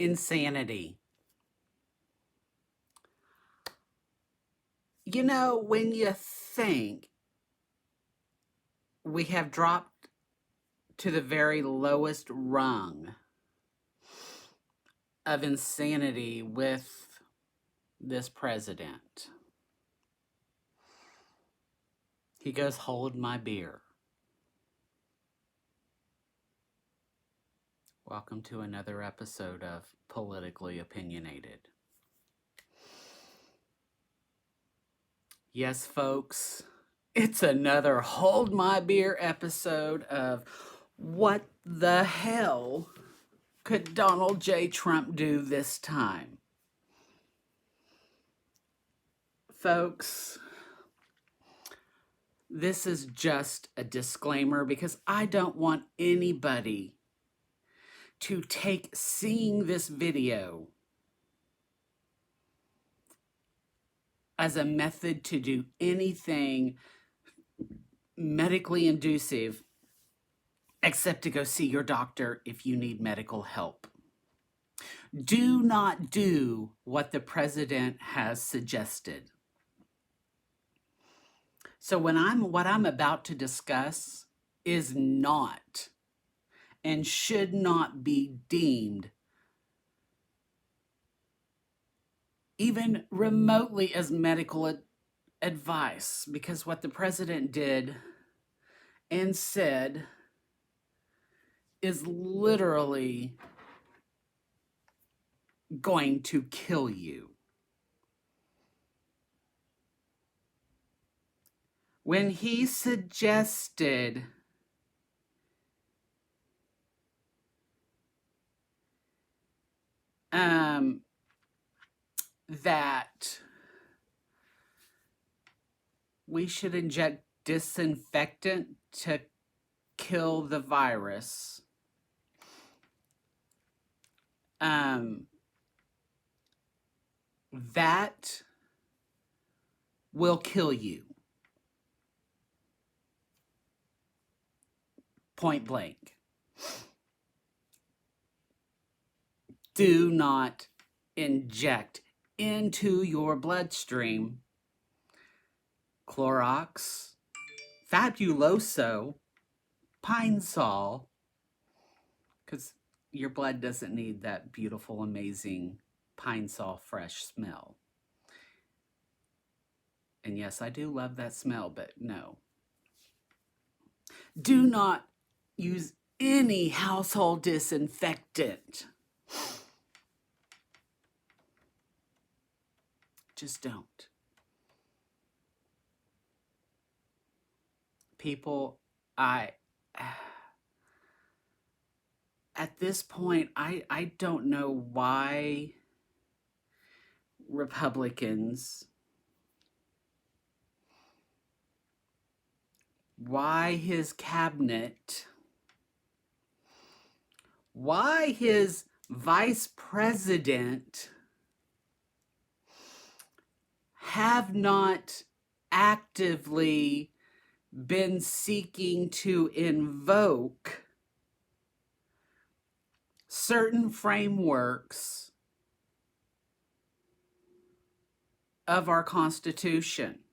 insanity. You know, when you think we have dropped to the very lowest rung of insanity with this president, he goes, "Hold my beer." Welcome to another episode of Politically Opinionated. Yes, folks, it's another Hold My Beer episode of What the Hell Could Donald J. Trump Do This Time? Folks, this is just a disclaimer because I don't want anybody to take seeing this video as a method to do anything medically inducive except to go see your doctor if you need medical help. Do not do what the president has suggested. So what I'm about to discuss is not and should not be deemed even remotely as medical advice, because what the president did and said is literally going to kill you. When he suggested that we should inject disinfectant to kill the virus, that will kill you. Point blank. Do not inject into your bloodstream Clorox, Fabuloso, Pine Sol, because your blood doesn't need that beautiful, amazing Pine Sol fresh smell. And yes, I do love that smell, but no. Do not use any household disinfectant. Just don't. People, at this point, I don't know why Republicans, why his cabinet, why his vice president have not actively been seeking to invoke certain frameworks of our Constitution.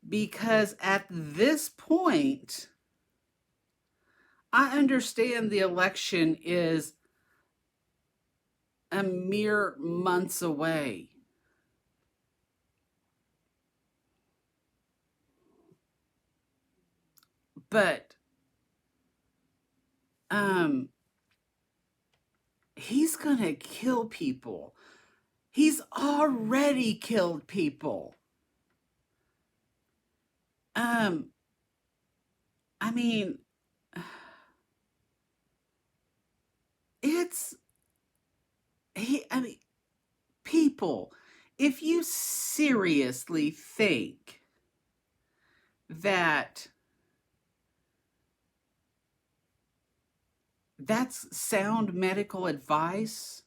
Because at this point, I understand the election is a mere months away. But he's gonna kill people. He's already killed people. I mean, people, if you seriously think that that's sound medical advice,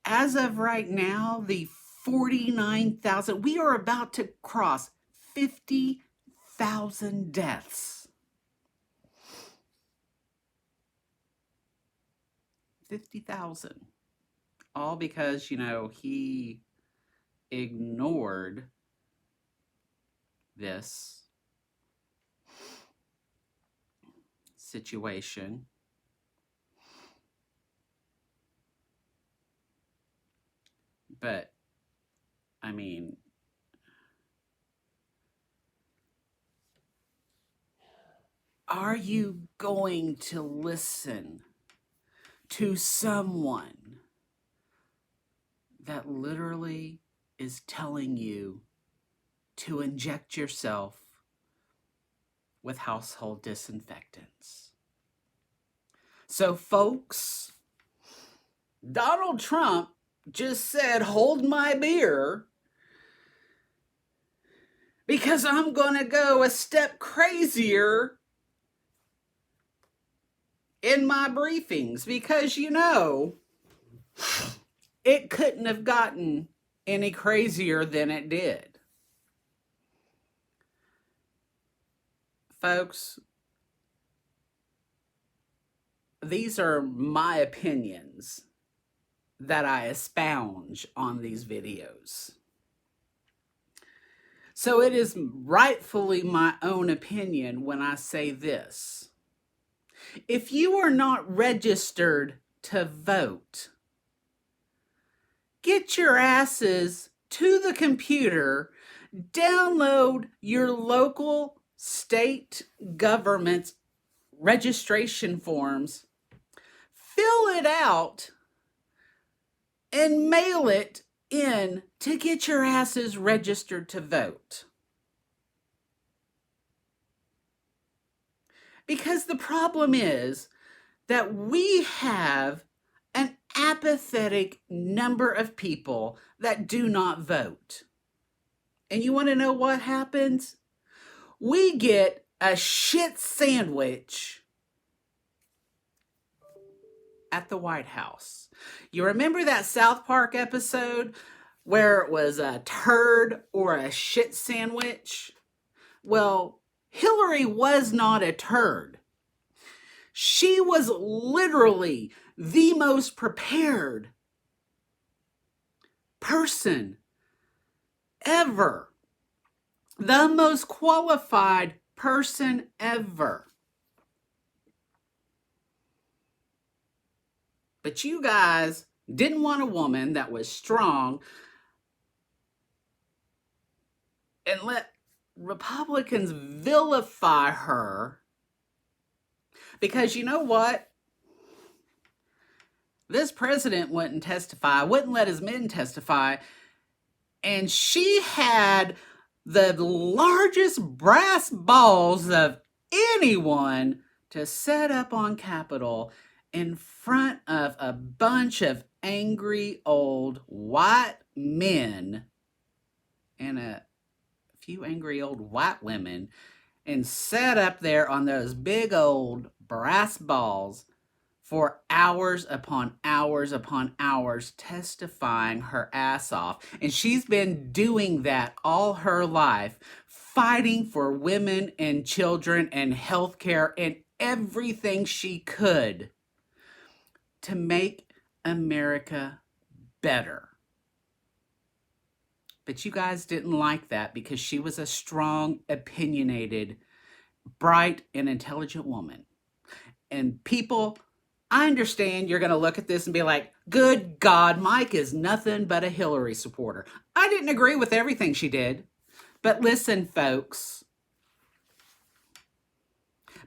as of right now, the 49,000, we are about to cross 50,000 deaths. 50,000. All because, he ignored this situation. But, I mean, are you going to listen to someone that literally is telling you to inject yourself with household disinfectants? So, folks, Donald Trump just said, hold my beer, because I'm going to go a step crazier in my briefings, because it couldn't have gotten any crazier than it did. Folks, these are my opinions that I espouse on these videos. So it is rightfully my own opinion when I say this. If you are not registered to vote, get your asses to the computer, download your local state government's registration forms, fill it out, and mail it in to get your asses registered to vote. Because the problem is that we have an apathetic number of people that do not vote. And you want to know what happens? We get a shit sandwich at the White House. You remember that South Park episode where it was a turd or a shit sandwich? Well, Hillary was not a turd. She was literally the most prepared person ever. The most qualified person ever. But you guys didn't want a woman that was strong and let Republicans vilify her. Because you know what? This president wouldn't testify, wouldn't let his men testify, and she had the largest brass balls of anyone to set up on Capitol in front of a bunch of angry old white men and a few angry old white women, and sat up there on those big old brass balls for hours upon hours upon hours, testifying her ass off. And she's been doing that all her life, fighting for women and children and healthcare and everything she could to make America better. But you guys didn't like that because she was a strong, opinionated, bright, and intelligent woman. And people, I understand you're going to look at this and be like, good God, Mike is nothing but a Hillary supporter. I didn't agree with everything she did. But listen, folks,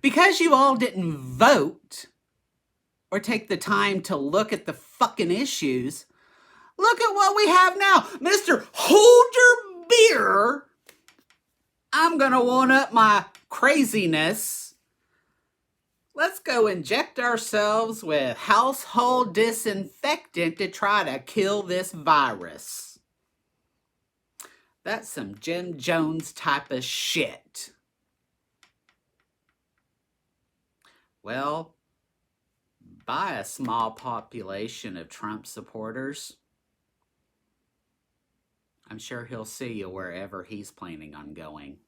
because you all didn't vote or take the time to look at the fucking issues, look at what we have now. Mr. Hold Your Beer. I'm going to one up my craziness. Let's go inject ourselves with household disinfectant to try to kill this virus. That's some Jim Jones type of shit. Well, by a small population of Trump supporters, I'm sure he'll see you wherever he's planning on going.